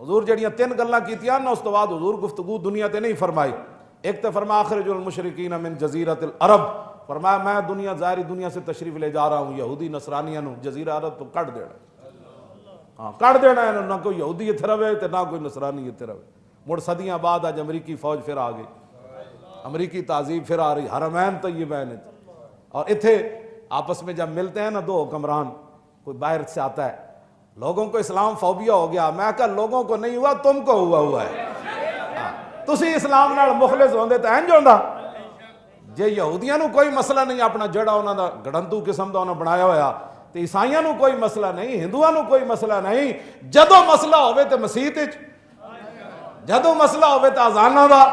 حضور جڑیاں تین گلاں کیتیاں نا اس تو بعد حضور گفتگو دنیا تے نہیں فرمائی. ایک تو فرمایا اخرج المشرکین من جزیرۃ العرب، فرمایا میں دنیا ظاہری دنیا سے تشریف لے جا رہا ہوں یہودی نصرانیاں نو جزیرہ عرب تو کٹ دینا. ہاں کٹ دینا ہے، نہ کوئی یہودی اتھے رہے تے نہ کوئی نصرانی اتھے رہے. مڑ صدیاں بعد آج امریکی فوج پھر آ گئی، امریکی تہذیب پھر آ رہی، حرمین طیبین. اور اتھے آپس میں جب ملتے ہیں نا دو حکمران، کوئی باہر سے آتا ہے، لوگوں کو اسلام فوبیا ہو گیا. میں کہا لوگوں کو نہیں ہوا، تم کو ہوا ہے. تسی اسلام نال مخلص ہوندے تے انج ہوندا. جے یہودیاں نو کوئی مسئلہ نہیں اپنا جڑا انہاں دا گڑنتو قسم دا انہاں بنایا ہویا، تے عیسائیاں نو کوئی مسئلہ نہیں، ہندوؤں نو کوئی مسئلہ نہیں. جدوں مسئلہ ہوے تے مسیت وچ، جدوں مسئلہ ہوے تے اذاناں دا،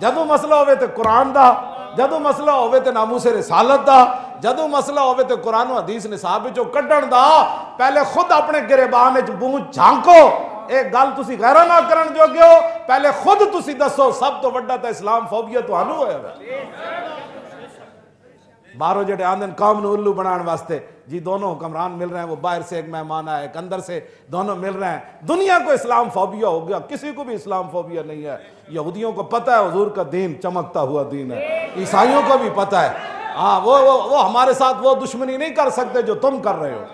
جدوں مسئلہ ہوے تے قرآن دا، جدوں مسئلہ ہوے تے ناموس رسالت دا، جدوں مسئلہ ہوے تے قرآن و حدیث نصاب وچوں کڈن دا، پہلے خود اپنے گریبان وچ منہ جھانکو. ایک گل تسی غیرہ نہ کرن جوگے ہو، پہلے خود تسی دسو سب تو وڈا تے اسلام فوبیا تہانوں ہویا ہے. باہروں جڑے آندن قوم نو الو بنان واسطے، جی دونوں حکمران مل رہے ہیں، وہ باہر سے ایک مہمان آیا، ایک اندر سے، دونوں مل رہے ہیں. دنیا کو اسلام فوبیا ہو گیا، کسی کو بھی اسلام فوبیا نہیں ہے. یہودیوں کو پتہ ہے حضور کا دین چمکتا ہوا دین ہے، عیسائیوں کو بھی پتہ ہے. ہاں وہ ہمارے ساتھ وہ دشمنی نہیں کر سکتے جو تم کر رہے ہو.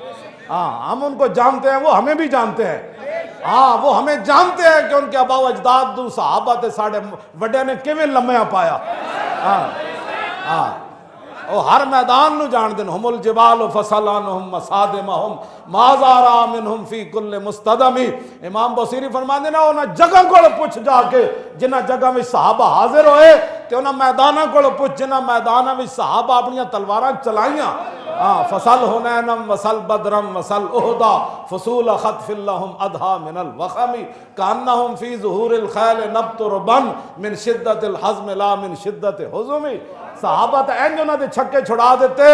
ہاں ہم ان کو جانتے ہیں، وہ ہمیں بھی جانتے ہیں. ہاں وہ ہمیں جانتے ہیں کہ ان کے آبا و اجداد دو صحابہ تے ساڑھے وڈے نے کیویں لمحہ پایا. ہاں ہاں وہ ہر میدان نو جان دن. ہم الجبال فصلانہم مصادمہم ما زارا منہم فی کل مستدمی. امام بصیری فرماندے نا انہاں جگہ کو پوچھ جا کے جنہ جگہ میں صحابہ حاضر ہوئے تے انہاں میدانہ کو پوچھ جنہ میدانہ میں صحابہ اپنیاں تلواراں چلائیاں. فصل حنینم وصل بدرم وصل احدا فصول خطف اللہم ادھا من الوخمی کانہم فی ظہور الخیل نبت ربن من شدت الحزم لا من شدت حزمی. صحابہ تے اینج انہاں دے چھکے چھڑا دیتے.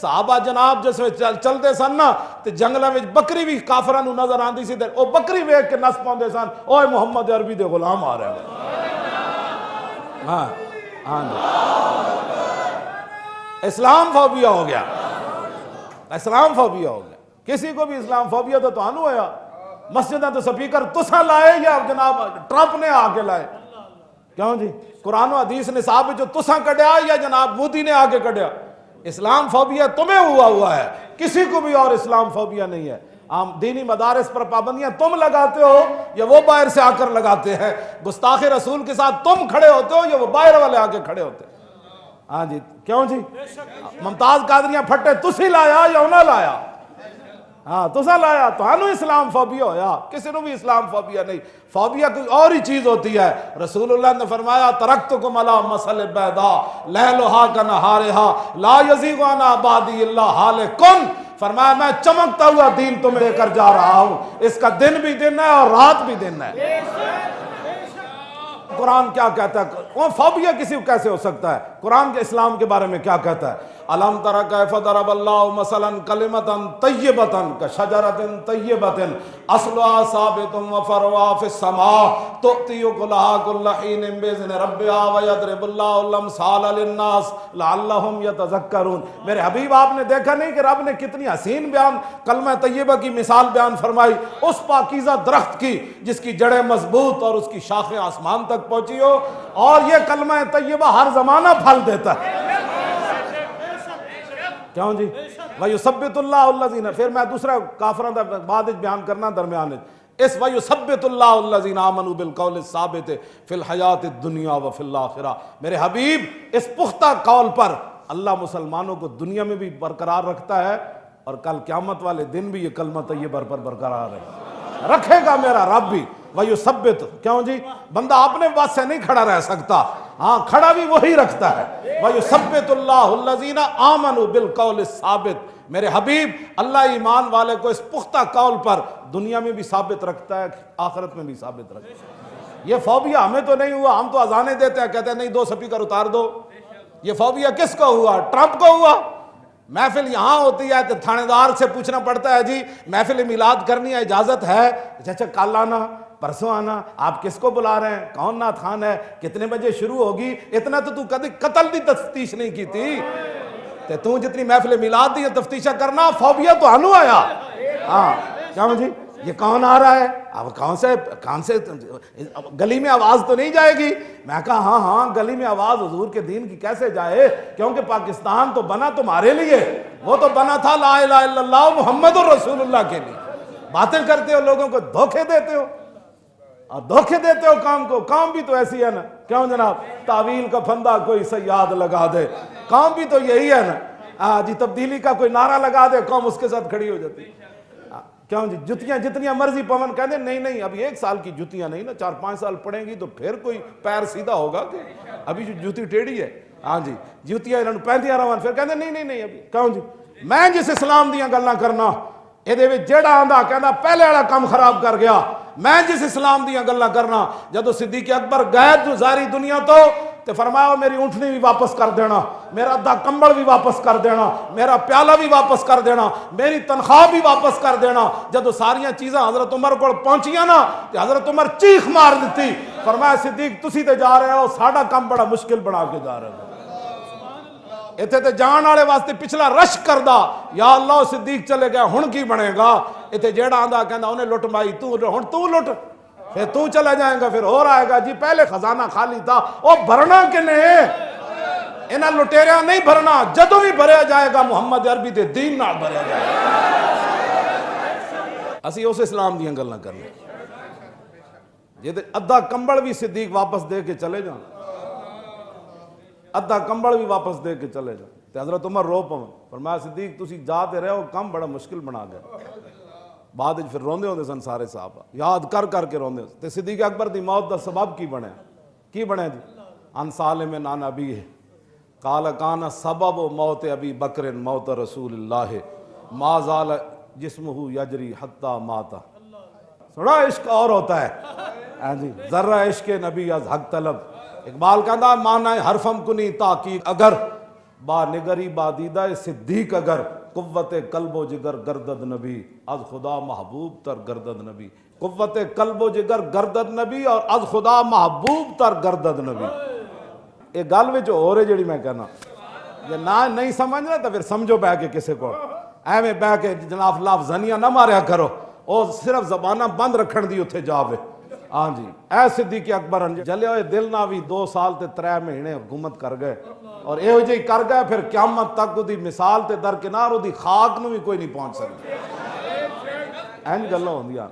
صحابہ جناب جس میں چلتے سن نا تے جنگلہ میں بکری بھی کافراں نو نظر آندی سی تے او بکری ویکھ کے نس پاندے سن، اوئے محمد عربی دے غلام آ رہے ہیں. ہاں ہاں اسلام فوبیا ہو گیا، اسلام فوبیا ہو گیا. کسی کو بھی اسلام فوبیا تو تانوں ہویا. مسجدہ تو سپیکر تساں لائے یا جناب ٹرمپ نے آ کے لائے؟ کیوں جی قرآن و حدیث نصاب جو تساں کڈیا یا جناب مودی نے آ کے کڈیا؟ اسلام فوبیا تمہیں ہوا ہے، کسی کو بھی اور اسلام فوبیا نہیں ہے. عام دینی مدارس پر پابندیاں تم لگاتے ہو یا وہ باہر سے آ کر لگاتے ہیں؟ گستاخ رسول کے ساتھ تم کھڑے ہوتے ہو یا وہ باہر والے آ کے کھڑے ہوتے ہیں؟ ہاں جی کیوں جی ممتاز قادریاں پھٹے تسی لایا یا انہاں لایا؟ ہاں تساں لایا. تانوں اسلام فوبیا ہویا، کسی نو بھی اسلام فوبیا نہیں. فوبیا کوئی اور ہی چیز ہوتی ہے. رسول اللہ نے فرمایا ترکتکم علی مثل بیضاء لیلھا کنہارھا لا یزیغ عنہا بعدی الا ھالک. فرمایا میں چمکتا ہوا دین تمہیں دے کر جا رہا ہوں، اس کا دن بھی دن ہے اور رات بھی دن ہے. قرآن کیا کہتا ہے؟ وہ فوبیا کسی کو کیسے ہو سکتا ہے؟ قرآن کے اسلام کے بارے میں کیا کہتا ہے؟ الم تر کیف ضرب اللہ مثلا کلمۃ طیبۃ کشجرۃ طیبۃ اصلها ثابت وفرعها فی السماء تؤتی اکلها کل حین باذن ربها ویضرب اللہ الامثال للناس لعلهم یتذکرون. میرے حبیب آپ نے دیکھا نہیں کہ رب نے کتنی حسین بیان کلمہ طیبہ کی مثال بیان فرمائی، اس پاکیزہ درخت کی جس کی جڑیں مضبوط اور اس کی شاخیں آسمان تک پہنچی ہو، اور یہ کلمہ طیبہ ہر زمانہ پھل دیتا ہے. کیوں جی وَيُثَبِّتُ اللَّهُ الَّذِينَ. پھر میں دوسرا کافران دا بعد بیان کرنا درمیان اس وَيُثَبِّتُ اللَّهُ الَّذِينَ آمَنُوا بِالْقَوْلِ الثَّابِتِ فِي الْحَيَاةِ الدُّنْيَا وَفِي الْآخِرَةِ. میرے حبیب اس پختہ قول پر اللہ مسلمانوں کو دنیا میں بھی برقرار رکھتا ہے اور کل قیامت والے دن بھی یہ کلمہ طیبہ پر برقرار ہے، رکھے گا میرا رب بھی. وَيُثَبِّتُ. کیوں جی بندہ اپنے بات سے نہیں کھڑا رہ سکتا، ہاں کھڑا بھی وہی رکھتا ہے. وَيُثَبِّتُ اللَّهُ الَّذِينَ آمَنُوا بِالْقَوْلِ الثَّابِتِ. میرے حبیب اللہ ایمان والے کو اس پختہ قول پر دنیا میں بھی ثابت رکھتا ہے، آخرت میں بھی ثابت رکھتا ہے. یہ فوبیا ہمیں تو نہیں ہوا، ہم تو اذانیں دیتے ہیں کہتے ہیں نہیں 2 سپیکر اتار دو. یہ فوبیا کس کو ہوا؟ ٹرمپ کو ہوا. محفل یہاں ہوتی ہے تو تھانے دار سے پوچھنا پڑتا ہے جی محفل میلاد کرنی ہے اجازت ہے؟ اچھا کل آنا، پرسوں آنا. آپ کس کو بلا رہے ہیں؟ کون نعت خان ہے؟ کتنے بجے شروع ہوگی؟ اتنا تو کبھی قتل دی تفتیش نہیں کی تھی. تو جتنی محفل میلاد دی تفتیشہ کرنا، فوبیا تو آنو آیا. ہاں کیا جی یہ کون آ رہا ہے؟ اب کون سے گلی میں آواز تو نہیں جائے گی؟ میں کہا ہاں ہاں گلی میں آواز حضور کے دین کی کیسے جائے، کیونکہ پاکستان تو بنا تمہارے لیے، وہ تو بنا تھا لا الہ الا اللہ محمد الرسول اللہ کے لیے۔ باتیں کرتے ہو، لوگوں کو دھوکے دیتے ہو، اور دھوکے دیتے ہو قوم کو۔ قوم بھی تو ایسی ہے نا، کیوں جناب؟ تعویل کا پھندا کوئی سیاد لگا دے، قوم بھی تو یہی ہے نا جی۔ تبدیلی کا کوئی نعرہ لگا دے، قوم اس کے ساتھ کھڑی ہو جاتی۔ کیوں جی؟ جتیاں جتنیاں مرضی پون کہتے ہیں نہیں نہیں ابھی 1 سال کی جتیاں نہیں نا، 4-5 سال پڑیں گی تو پھر کوئی پیر سیدھا ہوگا کہ ابھی جو جوتی ٹیڑھی ہے۔ ہاں جی جوتیاں انہوں پہنتیاں رہن، پھر کہتے ہیں نہیں ابھی۔ کیوں جی؟ میں جس اسلام دیاں گلاں کرنا یہ جیڑا آندا کہندا پہلے والا کام خراب کر گیا۔ میں جس اسلام دیاں گلاں کرنا، جدو صدیق اکبر گئے جو ساری دنیا تو فرمایا میری اونٹنی بھی واپس کر دینا، میرا ادھا کمبل بھی واپس کر دینا، میرا پیالہ بھی واپس کر دینا، میری تنخواہ بھی واپس کر دینا۔ جدو ساریاں چیزاں حضرت عمر کو پہنچیاں نا تو حضرت عمر چیخ مار دیتی، فرمایا صدیق تسی تے جا رہے ہو، ساڈا کام بڑا مشکل بنا کے جا رہے ہو۔ اتنے تے جان والے واسطے پچھلا رش کردہ، یا اللہ صدیق چلے گیا ہن کی بنے گا؟ اتنے جیڑا آندا کہندا انہیں لٹ مائی ہن تو لٹ، پھر تو چلا جائے گا، پھر اور آئے گا۔ جی پہلے خزانہ خالی تھا، وہ بھرنا کنے؟ انہاں لٹیریاں نہیں بھرنا، جدوں بھی بھریا جائے گا محمد عربی دے دین نال بھریا جائے گا۔ اسی اس اسلام دیاں گلاں کرنے جے ادھا کمبل بھی صدیق واپس دے کے چلے جان، ادھا کمبل بھی واپس دے کے چلے جان تے حضرت عمر رو پون، فرمایا صدیق تسی جاتے رہے ہو، کم بڑا مشکل بنا گئے۔ بعد پھر روندے ہوندے سن سارے صحابہ، یاد کر کر کے روندے تے صدیق اکبر دی موت دا سبب کی بنے جی؟ ان سالم عن ابیہ قال کان سبب موت ابی بکر موت رسول اللہ ما زال جسمہ یجری حتی مات۔ سنا عشق اور ہوتا ہے جی، ذرہ عشق نبی از حق طلب۔ اقبال کہندا مانا حرفم کنی تاکید اگر با نگری با دیدہ صدیق اگر قوت قلب و جگر گردد نبی از خدا محبوب تر گردد نبی۔ قوت قلب و جگر گردد نبی اور از خدا محبوب تر گردد نبی۔ یہ گل وچ ہو رہے جڑی میں کہنا، یہ نہ نہیں سمجھنا تو پھر سمجھو بہ کے کسے کو ایویں بہ کے جناب لفظانیاں نہ ماریا کرو، او صرف زبانہ بند رکھن دی اتھے جاوے۔ ہاں جی اے صدیق اکبر جلے ہوئے دل نہ بھی 2 سال تے 3 مہینے حکومت کر گئے، اور یہ جی کر گئے پھر قیامت تک دی مثال تے درکنار دی خاک نو بھی کوئی نہیں پہنچ سکتا۔ این گلاں ہوندیاں،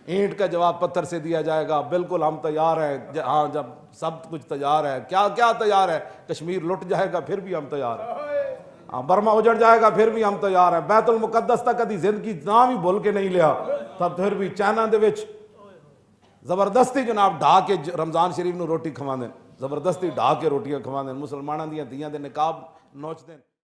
اینٹ کا جواب پتھر سے دیا جائے گا، بالکل ہم تیار ہیں۔ ہاں جب سب کچھ تیار ہے، کیا تیار ہے؟ کشمیر لٹ جائے گا پھر بھی ہم تیار ہیں، برما اجڑ جائے گا پھر بھی ہم تیار ہیں، بیت المقدس تک کدی زندگی نام ہی بھول کے نہیں لیا تب پھر بھی چائنا دے وچ زبردستی جناب ڈھا کے رمضان شریف نو روٹی کھوا دیں، زبردستی ڈھا کے روٹیاں کھوا دیں، مسلمانوں دیاں دھیاں دے نقاب نوچ دیں۔